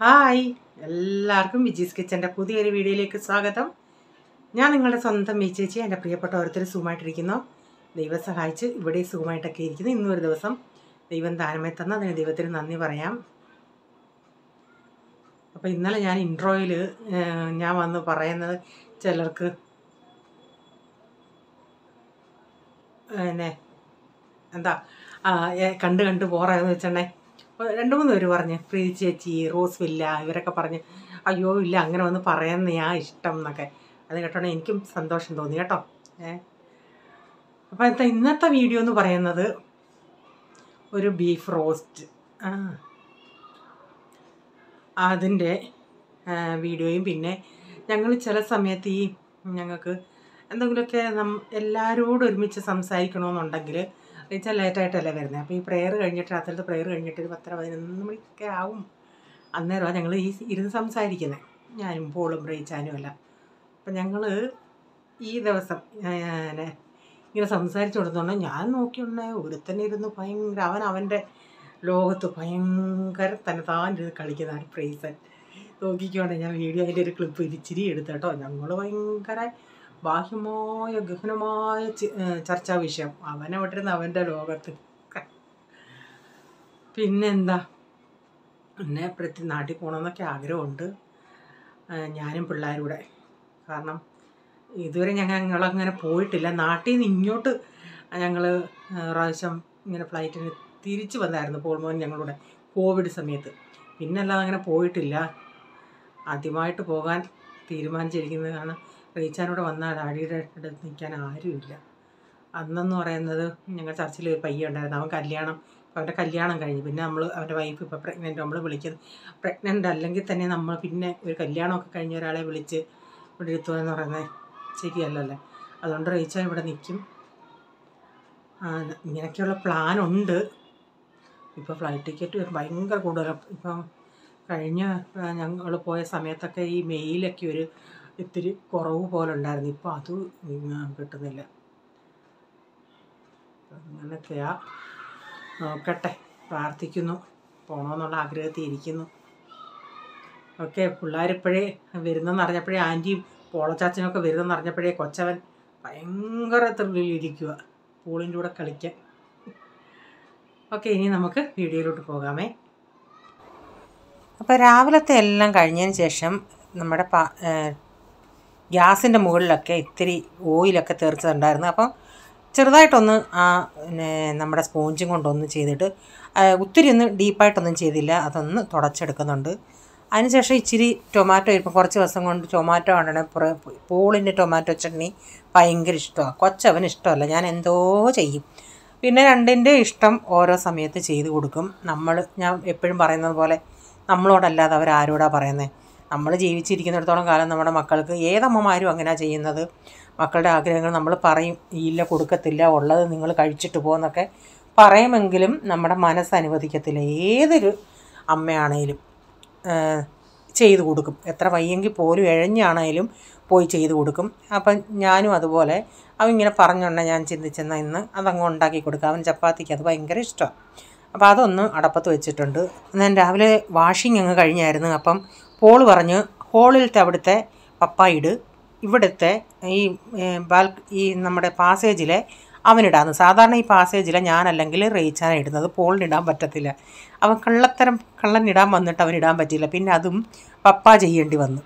Hi, എല്ലാവർക്കും വിജീസ് കിച്ചൻ്റെ പുതിയൊരു വീഡിയോയിലേക്ക് സ്വാഗതം. ഞാൻ നിങ്ങളുടെ സ്വന്തം ചേച്ചി. എൻ്റെ പ്രിയപ്പെട്ട ഓരോരുത്തർ സുഖമായിട്ടിരിക്കുന്നു. ദൈവം സഹായിച്ച് ഇവിടെ സുഖമായിട്ടൊക്കെ ഇരിക്കുന്നു. ഇന്നൊരു ദിവസം ദൈവം ദാനമായി തന്ന അതിന് ദൈവത്തിന് നന്ദി പറയാം. അപ്പോൾ ഇന്നലെ ഞാൻ ഇൻട്രോയിൽ ഞാൻ വന്ന് പറയുന്നത് ചിലർക്ക് പിന്നെ എന്താ കണ്ട് ബോറായെന്ന് വെച്ചിട്ടുണ്ടെങ്കിൽ 2-3 പേര് പറഞ്ഞ് പ്രീതി ചേച്ചി, റോസ് വില്ല ഇവരൊക്കെ പറഞ്ഞ് അയ്യോ ഇല്ല അങ്ങനെ വന്ന് പറയുന്നയാ ഇഷ്ടം എന്നൊക്കെ. അത് കേട്ടോടെ എനിക്കും സന്തോഷം തോന്നി കേട്ടോ. അപ്പോൾ ഇന്നത്തെ വീഡിയോ എന്ന് പറയുന്നത് ഒരു ബീഫ് റോസ്റ്റ്, അതിൻ്റെ വീഡിയോയും പിന്നെ ഞങ്ങൾ ചില സമയത്ത് ഞങ്ങൾക്ക് എന്തെങ്കിലുമൊക്കെ എല്ലാവരോടും ഒരുമിച്ച് സംസാരിക്കണമെന്നുണ്ടെങ്കിൽ വെച്ചാൽ ലേറ്റായിട്ടല്ലേ വരുന്നത്. അപ്പോൾ ഈ പ്രെയർ കഴിഞ്ഞിട്ട് രാത്രിയിലത്തെ പ്രെയർ കഴിഞ്ഞിട്ട് ഒരു 10-11 മണിയൊക്കെ ആവും. അന്നേരമാണ് ഞങ്ങൾ ഇരുന്ന് സംസാരിക്കുന്നത്, ഞാനും പോളും റേച്ചാനും എല്ലാം. അപ്പം ഞങ്ങൾ ഈ ദിവസം ഇങ്ങനെ സംസാരിച്ചു കൊടുത്തോണ്ട് ഞാൻ നോക്കിയുണ്ടേ ഒരുത്തന്നെ ഇരുന്ന് ഭയങ്കര അവൻ്റെ ലോകത്ത് ഭയങ്കര തന്നെത്താനിരുന്ന് കളിക്കുന്നതാണ് പ്രൈസൻ. നോക്കിക്കോണ്ടേ ഞാൻ വീഡിയോ അതിൻ്റെ ഒരു ക്ലിപ്പ് ഇരിച്ചിരി എടുത്തേട്ടോ. ഞങ്ങൾ ഭയങ്കര ബാഹ്യമായ ഗഹനമായ ചർച്ചാ വിഷയം. അവനവിട്ടിരുന്ന് അവൻ്റെ ലോകത്ത്. പിന്നെന്താ, എന്നെ നാട്ടിൽ പോകണമെന്നൊക്കെ ആഗ്രഹമുണ്ട്, ഞാനും പിള്ളേരും കൂടെ. കാരണം ഇതുവരെ ഞങ്ങളങ്ങനെ പോയിട്ടില്ല. നാട്ടിൽ നിന്ന് ഇങ്ങോട്ട് ഞങ്ങൾ പ്രാവശ്യം ഇങ്ങനെ ഫ്ലൈറ്റിന് തിരിച്ചു വന്നായിരുന്നു പോൾമോൻ ഞങ്ങളുടെ കോവിഡ് സമയത്ത്. പിന്നല്ലാതെ അങ്ങനെ പോയിട്ടില്ല. ആദ്യമായിട്ട് പോകാൻ തീരുമാനിച്ചിരിക്കുന്നതാണ്. റീച്ചാനോട് വന്നാൽ ഡാഡിയുടെ അടുത്ത് നിൽക്കാൻ ആരുമില്ല. അന്നെന്ന് പറയുന്നത് ഞങ്ങൾ ചർച്ചിൽ ഒരു പയ്യ ഉണ്ടായിരുന്നു. അവൻ്റെ കല്യാണം കഴിഞ്ഞു. പിന്നെ അവൻ്റെ വൈഫ് ഇപ്പോൾ പ്രഗ്നൻ്റ്. നമ്മൾ വിളിക്കുന്നത് പ്രഗ്നൻ്റ് അല്ലെങ്കിൽ തന്നെ നമ്മൾ പിന്നെ ഒരു കല്യാണമൊക്കെ കഴിഞ്ഞ ഒരാളെ വിളിച്ച് ഇവിടെ ഇരുത്തുകയെന്ന് പറയുന്നത് ശരിയല്ലല്ലേ. അതുകൊണ്ട് റീച്ചാൻ ഇവിടെ നിൽക്കും. ഇങ്ങനെയൊക്കെയുള്ള പ്ലാനുണ്ട്. ഇപ്പോൾ ഫ്ലൈറ്റ് ടിക്കറ്റ് ഭയങ്കര കൂടുതലാണ്. ഇപ്പം കഴിഞ്ഞ ഞങ്ങൾ പോയ സമയത്തൊക്കെ ഈ മെയിലൊക്കെ ഇത്തിരി കുറവ് പോലെ ഉണ്ടായിരുന്നു. ഇപ്പോൾ അത് കിട്ടുന്നില്ല. അങ്ങനെയൊക്കെയാ. നോക്കട്ടെ, പ്രാർത്ഥിക്കുന്നു, പോകണമെന്നുള്ള ആഗ്രഹത്തിൽ ഇരിക്കുന്നു. ഓക്കെ, പിള്ളേരിപ്പോഴേ വരുന്നെന്ന് അറിഞ്ഞപ്പോഴേ ആൻറ്റിയും പോളച്ചാച്ചനൊക്കെ വരുന്നെന്ന് അറിഞ്ഞപ്പോഴേ കൊച്ചവൻ ഭയങ്കര ത്രില്ലിലിരിക്കുക പൂളിൻ്റെ കൂടെ കളിക്കാൻ. ഓക്കെ, ഇനി നമുക്ക് വീഡിയോയിലോട്ട് പോകാമേ. അപ്പോൾ രാവിലത്തെ എല്ലാം കഴിഞ്ഞതിന് ശേഷം നമ്മുടെ ഗ്യാസിൻ്റെ മുകളിലൊക്കെ ഇത്തിരി ഓയിലൊക്കെ തെറിച്ചതുണ്ടായിരുന്നു. അപ്പം ചെറുതായിട്ടൊന്ന് നമ്മുടെ സ്പോഞ്ചും കൊണ്ടൊന്ന് ചെയ്തിട്ട് ഒത്തിരി ഒന്ന് ഡീപ്പായിട്ടൊന്നും ചെയ്തില്ല, അതൊന്ന് തുടച്ചെടുക്കുന്നുണ്ട്. അതിനുശേഷം ഇച്ചിരി ടൊമാറ്റോ, ഇപ്പം കുറച്ച് ദിവസം കൊണ്ട് ടൊമാറ്റോ ആണ് പൂളിൻ്റെ ടൊമാറ്റോ ചട്നി ഭയങ്കര ഇഷ്ടമാണ്. കൊച്ചവന് ഇഷ്ടമല്ല, ഞാൻ എന്തോ ചെയ്യും. പിന്നെ രണ്ടിൻ്റെ ഇഷ്ടം ഓരോ സമയത്ത് ചെയ്ത് കൊടുക്കും. ഞാൻ എപ്പോഴും പറയുന്നത് പോലെ നമ്മളോടല്ലാതെ അവരാരോടാണ് പറയുന്നത്. നമ്മൾ ജീവിച്ചിരിക്കുന്നിടത്തോളം കാലം നമ്മുടെ മക്കൾക്ക്, ഏതമ്മമാരും അങ്ങനെയാണ് ചെയ്യുന്നത്. മക്കളുടെ ആഗ്രഹങ്ങൾ നമ്മൾ പറയും, ഇല്ല കൊടുക്കത്തില്ല, ഉള്ളത് നിങ്ങൾ കഴിച്ചിട്ട് പോകുമെന്നൊക്കെ പറയുമെങ്കിലും നമ്മുടെ മനസ്സ് അനുവദിക്കത്തില്ല. ഏതൊരു അമ്മയാണേലും ചെയ്തു കൊടുക്കും, എത്ര വയ്യെങ്കിൽ പോലും ഇഴഞ്ഞാണേലും പോയി ചെയ്തു കൊടുക്കും. അപ്പം ഞാനും അതുപോലെ അവനിങ്ങനെ പറഞ്ഞുകൊണ്ട് ഞാൻ ചിന്തിച്ചെന്നാൽ ഇന്ന് അതങ്ങ് ഉണ്ടാക്കി കൊടുക്കുക. അവൻ ചപ്പാത്തിക്ക് അത് ഭയങ്കര ഇഷ്ടമാണ്. അപ്പോൾ അതൊന്ന് അടപ്പത്ത് വെച്ചിട്ടുണ്ട്. ഞാൻ രാവിലെ വാഷിംഗ് അങ്ങ് കഴിഞ്ഞായിരുന്നു. അപ്പം പോൾ പറഞ്ഞ് ഹോളിലത്തെ അവിടുത്തെ പപ്പായിട്, ഇവിടുത്തെ ഈ നമ്മുടെ പാസേജിലെ അവനിടാന്ന്. സാധാരണ ഈ പാസേജിലെ ഞാനല്ലെങ്കിൽ റേച്ചാൻ ഇടുന്നത്, പോളിനിടാൻ പറ്റത്തില്ല. അവൻ കള്ളനിടാൻ വന്നിട്ട് അവനിടാൻ പറ്റില്ല. പിന്നെ അതും പപ്പ ചെയ്യേണ്ടി വന്നു.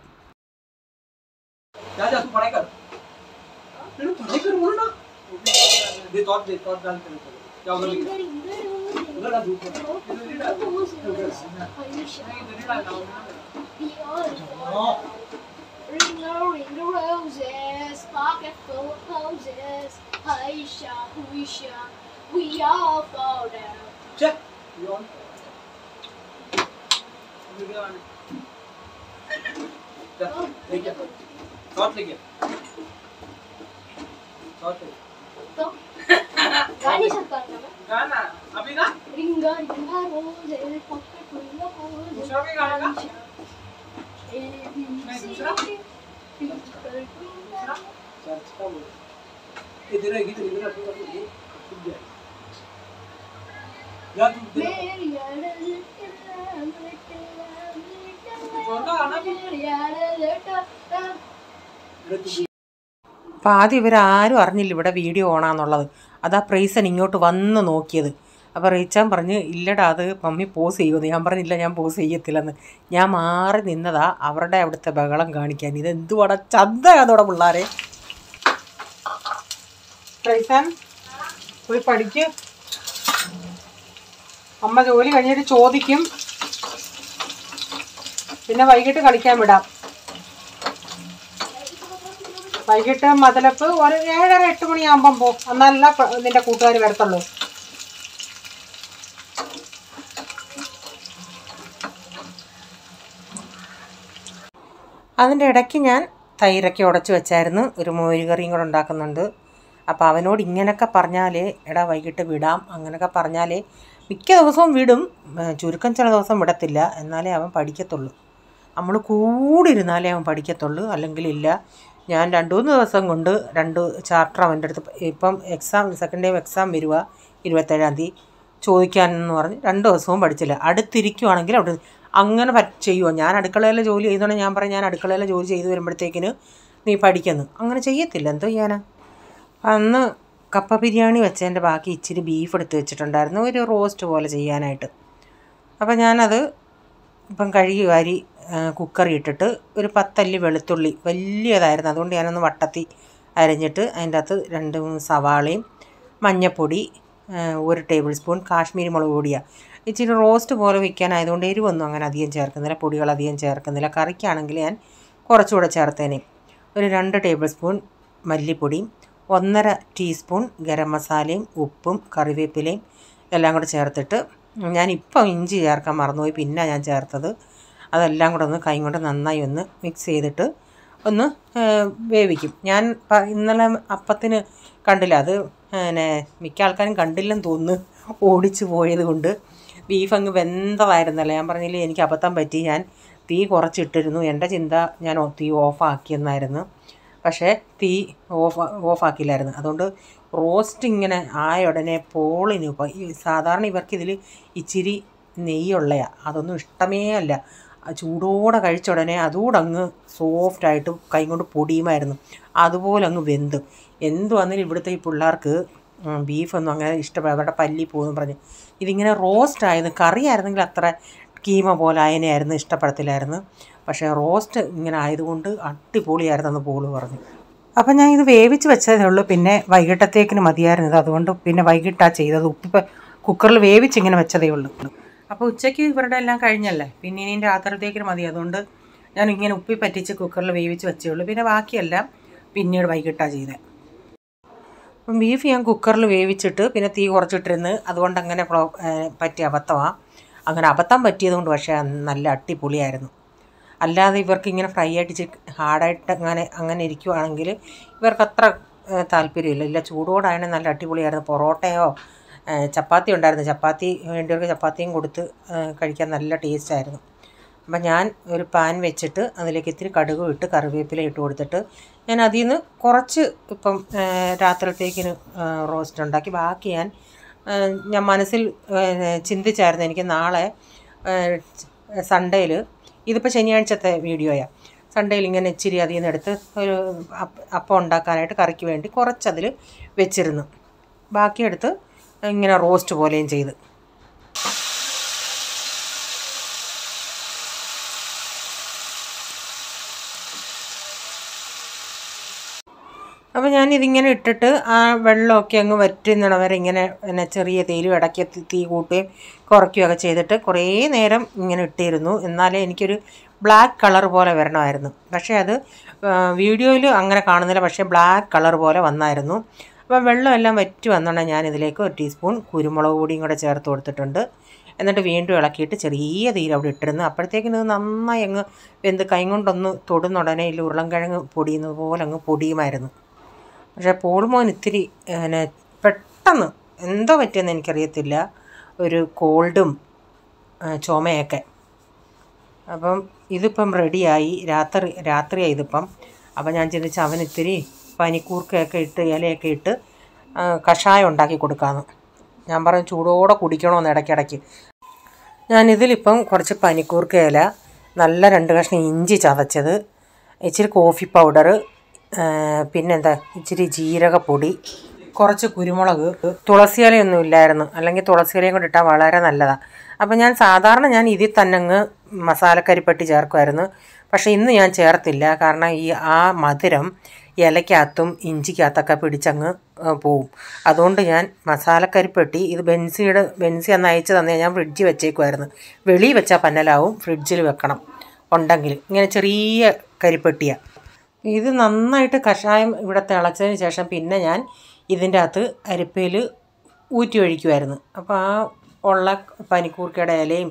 Ring the roses, pocket full of posies. Aisha, Huisha, we all fall down. Check. You on? You go on. Take it. Short leg. Short leg. तो गाने सकता है ना? गाना अभी ना? Ringa ringa roses, pocket full of posies. दूसरा भी गाना का? नहीं दूसरा? चर्च का बोल. इधर है इधर या तू അപ്പം ആദ്യം ഇവരാരും അറിഞ്ഞില്ല ഇവിടെ വീഡിയോ ഓണാന്നുള്ളത്. അതാ പ്രൈസൻ ഇങ്ങോട്ട് വന്ന് നോക്കിയത്. അപ്പോൾ റീച്ചാൻ പറഞ്ഞ് ഇല്ലടാ അത് മമ്മി പോസ് ചെയ്യുമെന്ന്. ഞാൻ പറഞ്ഞില്ല ഞാൻ പോസ് ചെയ്യത്തില്ലെന്ന്. ഞാൻ മാറി നിന്നതാ അവരുടെ അവിടുത്തെ ബഹളം കാണിക്കാൻ. ഇതെന്തുവാടാ ചന്തയാതോടെ പിള്ളേരെ. റീച്ചാൻ പോയി പഠിക്ക്. അമ്മ ജോലി കഴിഞ്ഞിട്ട് ചോദിക്കും. പിന്നെ വൈകിട്ട് കളിക്കാൻ വിടാം. വൈകിട്ട് മതിലപ്പ് ഒരു 7:30-8 മണിയാകുമ്പം പോ. എന്നല്ല നിന്റെ കൂട്ടുകാർ വരത്തുള്ളൂ. അതിൻ്റെ ഇടയ്ക്ക് ഞാൻ തൈരൊക്കെ ഉടച്ച് വെച്ചായിരുന്നു. ഒരു മോരുകറിയും കൂടെ ഉണ്ടാക്കുന്നുണ്ട്. അപ്പോൾ അവനോട് ഇങ്ങനെയൊക്കെ പറഞ്ഞാലേ എടാ വൈകിട്ട് വിടാം അങ്ങനെയൊക്കെ പറഞ്ഞാലേ മിക്ക ദിവസവും വിടും. ചുരുക്കം ചില ദിവസം വിടത്തില്ല. എന്നാലേ അവൻ പഠിക്കത്തുള്ളൂ. നമ്മൾ കൂടി ഇരുന്നാലേ അവൻ പഠിക്കത്തുള്ളൂ. അല്ലെങ്കിൽ ഇല്ല. ഞാൻ 2-3 ദിവസം കൊണ്ട് 2 ചാപ്റ്റർ അവൻ്റെ അടുത്ത് ഇപ്പം എക്സാം സെക്കൻഡ് ടൈം എക്സാം വരുക 27-ാം തീയതി ചോദിക്കാനെന്ന് പറഞ്ഞ് 2 ദിവസവും പഠിച്ചില്ല. അടുത്തിരിക്കുവാണെങ്കിൽ അവിടെ അങ്ങനെ ചെയ്യുമോ? ഞാൻ അടുക്കളയിലെ ജോലി ചെയ്തോണ്ട് ഞാൻ പറയും ഞാൻ അടുക്കളയിലെ ജോലി ചെയ്ത് വരുമ്പോഴത്തേക്കിന് നീ പഠിക്കുന്നു. അങ്ങനെ ചെയ്യത്തില്ല. എന്തോ ചെയ്യാനാ. അന്ന് കപ്പ ബിരിയാണി വെച്ചതിൻ്റെ ബാക്കി ഇച്ചിരി ബീഫ് എടുത്ത് വെച്ചിട്ടുണ്ടായിരുന്നു ഒരു റോസ്റ്റ് പോലെ ചെയ്യാനായിട്ട്. അപ്പം ഞാനത് ഇപ്പം കഴുകി വാരി കുക്കറി ഇട്ടിട്ട് ഒരു 10 അല്ലി വെളുത്തുള്ളി വലിയതായിരുന്നു. അതുകൊണ്ട് ഞാനൊന്ന് വട്ടത്തി അരിഞ്ഞിട്ട് അതിൻ്റെ അകത്ത് 2-3 സവാളയും മഞ്ഞൾപ്പൊടി 1 ടേബിൾ സ്പൂൺ കാശ്മീരി മുളക് പൊടിയാണ്. ഇച്ചിരി റോസ്റ്റ് പോലെ വയ്ക്കാനായതുകൊണ്ട് എരിവൊന്നും അങ്ങനെ അധികം ചേർക്കുന്നില്ല. പൊടികൾ അധികം ചേർക്കുന്നില്ല. കറിക്കാണെങ്കിൽ ഞാൻ കുറച്ചുകൂടെ ചേർത്തേനെ. ഒരു 2 ടേബിൾ സ്പൂൺ മല്ലിപ്പൊടിയും 1.5 ടീസ്പൂൺ ഗരം മസാലയും ഉപ്പും കറിവേപ്പിലയും എല്ലാം കൂടെ ചേർത്തിട്ട് ഞാനിപ്പം ഇഞ്ചി ചേർക്കാൻ മറന്നുപോയി. പിന്നെ ഞാൻ ചേർത്തത് അതെല്ലാം കൂടെ ഒന്ന് കൈ കൊണ്ട് നന്നായി ഒന്ന് മിക്സ് ചെയ്തിട്ട് ഒന്ന് വേവിക്കും. ഞാൻ ഇന്നലെ അപ്പത്തിന് കണ്ടില്ല. അത് പിന്നെ മിക്ക ആൾക്കാരും കണ്ടില്ലെന്ന് തോന്നുന്നു. ഓടിച്ചു പോയത് കൊണ്ട് ബീഫ് അങ്ങ് വെന്തതായിരുന്നല്ലോ. ഞാൻ പറഞ്ഞില്ലേ എനിക്ക് അബദ്ധം പറ്റി. ഞാൻ തീ കുറച്ചിട്ടിരുന്നു. എൻ്റെ ചിന്ത ഞാൻ തീ ഓഫാക്കിയെന്നായിരുന്നു. പക്ഷേ തീ ഓഫാക്കില്ലായിരുന്നു. അതുകൊണ്ട് റോസ്റ്റ് ഇങ്ങനെ ആയ ഉടനെ പോളിന് സാധാരണ ഇവർക്കിതിൽ ഇച്ചിരി നെയ്യുള്ളയാണ്. അതൊന്നും ഇഷ്ടമേ അല്ല. ചൂടോടെ കഴിച്ച ഉടനെ അതുകൂടെ അങ്ങ് സോഫ്റ്റായിട്ട് കൈ കൊണ്ട് പൊടിയുമായിരുന്നു. അതുപോലെ അങ്ങ് വെന്ത് എന്ത് വന്നാലും ഇവിടുത്തെ ഈ പിള്ളേർക്ക് ബീഫൊന്നും അങ്ങനെ ഇഷ്ടപ്പെടും. അവരുടെ പല്ലി പോകുമെന്ന് പറഞ്ഞ് ഇതിങ്ങനെ റോസ്റ്റ് ആയത്. കറിയായിരുന്നെങ്കിൽ അത്ര കീമ പോലെ അതിനെയായിരുന്നു ഇഷ്ടപ്പെടത്തില്ലായിരുന്നു. പക്ഷേ റോസ്റ്റ് ഇങ്ങനെ ആയതുകൊണ്ട് അടിപൊളിയായിരുന്നെന്ന് പോള് പറഞ്ഞു. അപ്പം ഞാൻ ഇത് വേവിച്ച് വെച്ചതേ ഉള്ളൂ. പിന്നെ വൈകിട്ടത്തേക്കിന് മതിയായിരുന്നത്. അതുകൊണ്ട് പിന്നെ വൈകിട്ടാണ് ചെയ്തത്. ഉപ്പ് കുക്കറിൽ വേവിച്ചിങ്ങനെ വെച്ചതേ ഉള്ളൂ. അപ്പോൾ ഉച്ചയ്ക്ക് ഇവരുടെ എല്ലാം കഴിഞ്ഞല്ലേ. പിന്നെ ഇനിയും രാത്രിത്തേക്കിന് മതി. അതുകൊണ്ട് ഞാൻ ഇങ്ങനെ ഉപ്പി പറ്റിച്ച് കുക്കറിൽ വേവിച്ച് വെച്ചേ ഉള്ളൂ. പിന്നെ ബാക്കിയെല്ലാം പിന്നീട് വൈകിട്ടാണ് ചെയ്തത്. അപ്പം ബീഫ് ഞാൻ കുക്കറിൽ വേവിച്ചിട്ട് പിന്നെ തീ കുറച്ചിട്ടിരുന്ന് അതുകൊണ്ട് അങ്ങനെ പറ്റിയ അബദ്ധമാണ്. അങ്ങനെ അബദ്ധം പറ്റിയതുകൊണ്ട് പക്ഷേ നല്ല അടിപൊളിയായിരുന്നു. അല്ലാതെ ഇവർക്ക് ഇങ്ങനെ ഫ്രൈ ആയിട്ട് ഹാർഡായിട്ട് അങ്ങനെ ഇരിക്കുവാണെങ്കിൽ ഇവർക്കത്ര താല്പര്യമില്ല. ചൂടോടായാണ് നല്ല അടിപൊളിയായിരുന്നു. പൊറോട്ടയോ ചപ്പാത്തി ഉണ്ടായിരുന്നു. ചപ്പാത്തി വേണ്ടിയവർക്ക് ചപ്പാത്തിയും കൊടുത്ത് കഴിക്കാൻ നല്ല ടേസ്റ്റായിരുന്നു. അപ്പം ഞാൻ ഒരു പാൻ വെച്ചിട്ട് അതിലേക്ക് ഇത്തിരി കടുകും ഇട്ട് കറിവേപ്പില ഇട്ട് കൊടുത്തിട്ട് ഞാൻ അതിൽ നിന്ന് കുറച്ച് ഇപ്പം രാത്രിത്തേക്കിന് റോസ്റ്റ് ഉണ്ടാക്കി. ബാക്കി ഞാൻ മനസ്സിൽ ചിന്തിച്ചായിരുന്നു എനിക്ക് നാളെ സൺഡേയിൽ ഇതിപ്പോൾ ശനിയാഴ്ചത്തെ വീഡിയോയാണ്. സൺഡേയിൽ ഇങ്ങനെ ഇച്ചിരി അതിൽ നിന്ന് എടുത്ത് ഒരു അപ്പം ഉണ്ടാക്കാനായിട്ട് കറിക്ക് വേണ്ടി കുറച്ചതിൽ വെച്ചിരുന്നു. ബാക്കിയെടുത്ത് ഇങ്ങനെ റോസ്റ്റ് പോലെയും ചെയ്ത്. അപ്പോൾ ഞാനിതിങ്ങനെ ഇട്ടിട്ട് ആ വെള്ളമൊക്കെ അങ്ങ് വറ്റുന്നിടം വരെ ഇങ്ങനെ പിന്നെ ചെറിയ തീയിലും ഇടയ്ക്ക് തീ കൂട്ടുകയും കുറയ്ക്കുകയൊക്കെ ചെയ്തിട്ട് കുറേ നേരം ഇങ്ങനെ ഇട്ടിരുന്നു. എന്നാലേ എനിക്കൊരു ബ്ലാക്ക് കളർ പോലെ വരണമായിരുന്നു. പക്ഷേ അത് വീഡിയോയിൽ അങ്ങനെ കാണുന്നില്ല. പക്ഷേ ബ്ലാക്ക് കളർ പോലെ വന്നായിരുന്നു. അപ്പം വെള്ളമെല്ലാം വറ്റി വന്നോണ്ടാണ് ഞാനിതിലേക്ക് 1 ടീസ്പൂൺ കുരുമുളക് പൊടിയും കൂടെ ചേർത്ത് കൊടുത്തിട്ടുണ്ട്. എന്നിട്ട് വീണ്ടും ഇളക്കിയിട്ട് ചെറിയ തീയിൽ അവിടെ ഇട്ടിരുന്നു. അപ്പോഴത്തേക്കിന് ഇത് നന്നായി അങ്ങ് വെന്ത് കൈ കൊണ്ടൊന്ന് തൊടുന്നുടനെ ഇതിൽ ഉരുളൻകിഴങ്ങ് പൊടിയുന്നത് പോലെ അങ്ങ് പൊടിയുമായിരുന്നു. പക്ഷേ പോൾമോൻ ഇത്തിരി പിന്നെ പെട്ടെന്ന് എന്തോ പറ്റിയെന്ന് എനിക്കറിയത്തില്ല. ഒരു കോൾഡും ചുമയൊക്കെ. അപ്പം ഇതിപ്പം റെഡിയായി. രാത്രിയായി ഇതിപ്പം. അപ്പം ഞാൻ ചിന്തിച്ച് അവനിത്തിരി പനിക്കൂർക്കയൊക്കെ ഇട്ട് ഇലയൊക്കെ ഇട്ട് കഷായം ഉണ്ടാക്കി കൊടുക്കാമെന്ന്. ഞാൻ പറഞ്ഞു ചൂടോടെ കുടിക്കണമെന്ന് ഇടയ്ക്കിടയ്ക്ക്. ഞാനിതിലിപ്പം കുറച്ച് പനിക്കൂർക്ക ഇല നല്ല 2 കഷ്ണം ഇഞ്ചി ചതച്ചത്, ഇച്ചിരി കോഫി പൗഡർ, പിന്നെന്താ ഇച്ചിരി ജീരകപ്പൊടി, കുറച്ച് കുരുമുളക്. തുളസിയിലയൊന്നും ഇല്ലായിരുന്നു, അല്ലെങ്കിൽ തുളസിയിലയും കൂടി ഇട്ടാൽ വളരെ നല്ലതാണ്. അപ്പോൾ സാധാരണ ഞാൻ ഇതിൽ തന്നെ അങ്ങ് മസാലക്കരിപ്പെട്ടി ചേർക്കുമായിരുന്നു. പക്ഷേ ഇന്ന് ഞാൻ ചേർത്തില്ല. കാരണം ആ മധുരം ഇലയ്ക്കകത്തും ഇഞ്ചിക്കകത്തൊക്കെ പിടിച്ചങ്ങ് പോവും. അതുകൊണ്ട് ഞാൻ മസാലക്കരിപ്പെട്ടി ഇത് ബെൻസി അന്ന് അയച്ചു തന്നെ ഞാൻ ഫ്രിഡ്ജിൽ വെച്ചേക്കുമായിരുന്നു. വെളിയിൽ വെച്ചാൽ പന്നലാവും, ഫ്രിഡ്ജിൽ വെക്കണം ഉണ്ടെങ്കിൽ. ഇങ്ങനെ ചെറിയ കരിപ്പെട്ടിയാണ് ഇത്. നന്നായിട്ട് കഷായം ഇവിടെ തിളച്ചതിന് ശേഷം പിന്നെ ഞാൻ ഇതിൻ്റെ അകത്ത് അരിപ്പയിൽ ഊറ്റി ഒഴിക്കുമായിരുന്നു. അപ്പോൾ ആ ഉള്ള പനിക്കൂർക്കയുടെ ഇലയും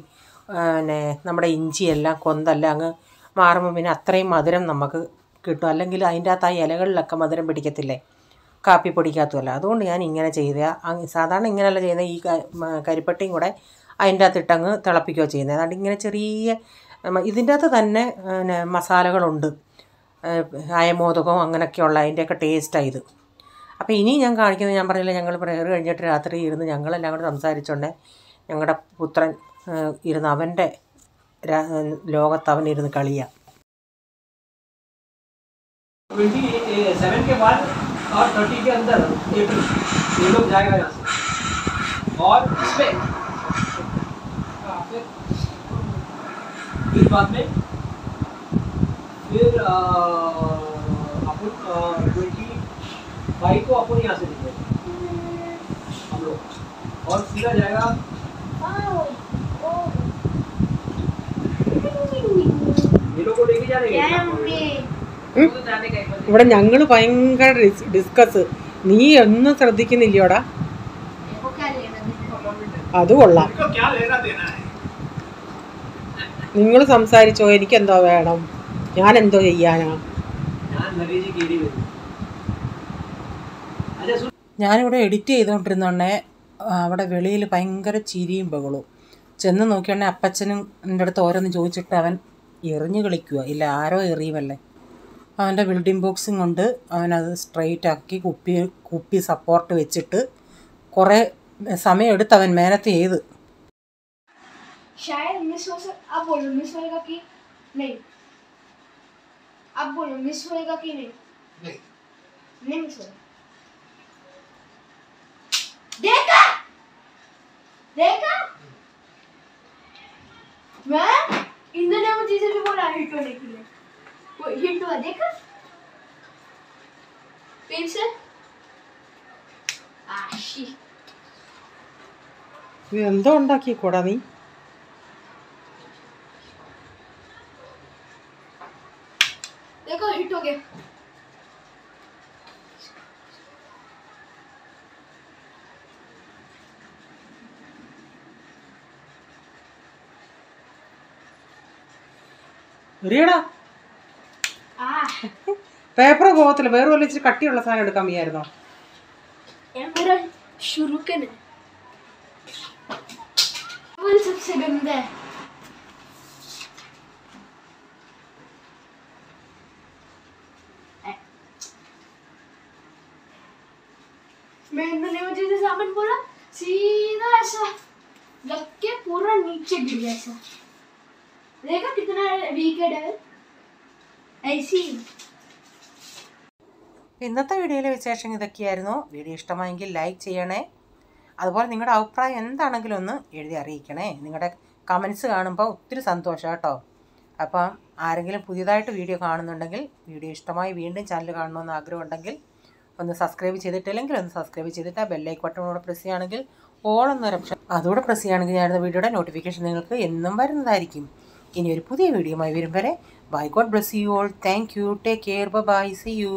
പിന്നെ നമ്മുടെ ഇഞ്ചിയെല്ലാം കൊന്തെല്ലാം അങ്ങ് മാറുമ്പോൾ പിന്നെ അത്രയും മധുരം നമുക്ക് കിട്ടും. അല്ലെങ്കിൽ അതിൻ്റെ അകത്ത് ആ ഇലകളിലൊക്കെ മധുരം പിടിക്കത്തില്ലേ, കാപ്പിപ്പൊടിക്കകത്തുമല്ല. അതുകൊണ്ട് ഞാൻ ഇങ്ങനെ സാധാരണ ഇങ്ങനെയല്ല ചെയ്യുന്നത്. ഈ കരിപ്പെട്ടിയും കൂടെ അതിൻ്റെ അകത്ത് ഇട്ടങ്ങ് തിളപ്പിക്കുകയോ ചെയ്യുന്നത്. അതുകൊണ്ട് ഇങ്ങനെ ചെറിയ ഇതിൻ്റെ അകത്ത് തന്നെ പിന്നെ മസാലകളുണ്ട്, അയമോദകവും അങ്ങനെയൊക്കെയുള്ള അതിൻ്റെയൊക്കെ ടേസ്റ്റാണ് ഇത്. അപ്പോൾ ഇനി ഞാൻ കാണിക്കുന്നത്, ഞാൻ പറഞ്ഞില്ല ഞങ്ങൾ പ്രയർ കഴിഞ്ഞിട്ട് രാത്രി ഇരുന്ന് ഞങ്ങളെല്ലാം കൂടെ സംസാരിച്ചുകൊണ്ട് ഞങ്ങളുടെ പുത്രൻ ഇരുന്ന് അവൻ്റെ ലോകത്ത് അവനിരുന്ന് കളിയാണ്. 27 के बाद और 30 के अंदर अप्रैल ये लोग जाएगा यहाँ से। और इसमें फिर बाद में फिर अपन 25 को अपन यहाँ से निकलेंगे हम लोग, और सीधा जाएगा ये लोग को लेके जाने ഇവിടെ ഞങ്ങൾ ഭയങ്കര ഡിസ്കസ്. നീ ഒന്നും ശ്രദ്ധിക്കുന്നില്ലയോടാ? അത് കൊള്ളാം. നിങ്ങൾ സംസാരിച്ചോ, എനിക്കെന്തോ വേണം, ഞാൻ എന്തോ ചെയ്യാനാ? ഞാനിവിടെ എഡിറ്റ് ചെയ്തുകൊണ്ടിരുന്നോണ്ടേ അവിടെ വെളിയിൽ ഭയങ്കര ചിരിയും ബഹളവും. ചെന്ന് നോക്കിയോണ്ടേ അപ്പച്ചനും എൻ്റെ അടുത്ത് ഓരോന്ന് ചോദിച്ചിട്ട് അവൻ എറിഞ്ഞു കളിക്കുക. ഇല്ല ആരോ എറിയുമല്ലേ. അവൻ്റെ ബിൽഡിംഗ് ബോക്സും കൊണ്ട് അവനത് സ്ട്രെയിറ്റ് ആക്കി കുപ്പി സപ്പോർട്ട് വെച്ചിട്ട് കുറേ സമയം എടുത്ത് അവൻ മേനത്ത് ചെയ്ത്. शायद मिस हो सक अब बोलो मिस होएगा कि नहीं? अब बोलो मिस होएगा कि नहीं? नहीं मिस होएगा। देखा मैं इंदु ने मुझे से भी बोला हिट होने के लिए, वो हिट हुआ देखा फिर से आशी എന്തോ ഉണ്ടാക്കിക്കൂടാ നീ? देखो हिट हो गया। എറിയടാ. പേപ്പർ പോകത്തില്ല. വേറെ വല്ല ഇച്ചിരി കട്ടിയുള്ള സാധനം എടുക്കാൻ വയ്യായിരുന്നോ? मेरा शुरू के नहीं वो सबसे गंदा है। मैंने मुझे जो सामान बोला सीधा ऐसा लग के पूरा नीचे गिर गया ऐसा। देखा कितना वीकेड है ऐसी। ഇന്നത്തെ വീഡിയോയിലെ വിശേഷം ഇതൊക്കെയായിരുന്നു. വീഡിയോ ഇഷ്ടമായെങ്കിൽ ലൈക്ക് ചെയ്യണേ. അതുപോലെ നിങ്ങളുടെ അഭിപ്രായം എന്താണെങ്കിലും ഒന്ന് എഴുതി അറിയിക്കണേ. നിങ്ങളുടെ കമൻസ് കാണുമ്പോൾ ഒത്തിരി സന്തോഷം കേട്ടോ. അപ്പം ആരെങ്കിലും പുതിയതായിട്ട് വീഡിയോ കാണുന്നുണ്ടെങ്കിൽ, വീഡിയോ ഇഷ്ടമായി വീണ്ടും ചാനൽ കാണണമെന്ന് ആഗ്രഹമുണ്ടെങ്കിൽ ഒന്ന് സബ്സ്ക്രൈബ് ചെയ്തിട്ടില്ലെങ്കിൽ ഒന്ന് സബ്സ്ക്രൈബ് ചെയ്തിട്ട് ആ ബെല്ലൈക്കൺ ബട്ടണോടെ പ്രസ് ചെയ്യുകയാണെങ്കിൽ ഓൾ എന്നൊരു ഓപ്ഷൻ അതുകൂടെ പ്രസ് ചെയ്യുകയാണെങ്കിൽ ഞാനിടുന്ന വീഡിയോയുടെ നോട്ടിഫിക്കേഷൻ നിങ്ങൾക്ക് എന്നും വരുന്നതായിരിക്കും. ഇനി ഒരു പുതിയ വീഡിയോയുമായി വരും വരെ bye. God bless you all. Thank you. Take care. Bye. See U.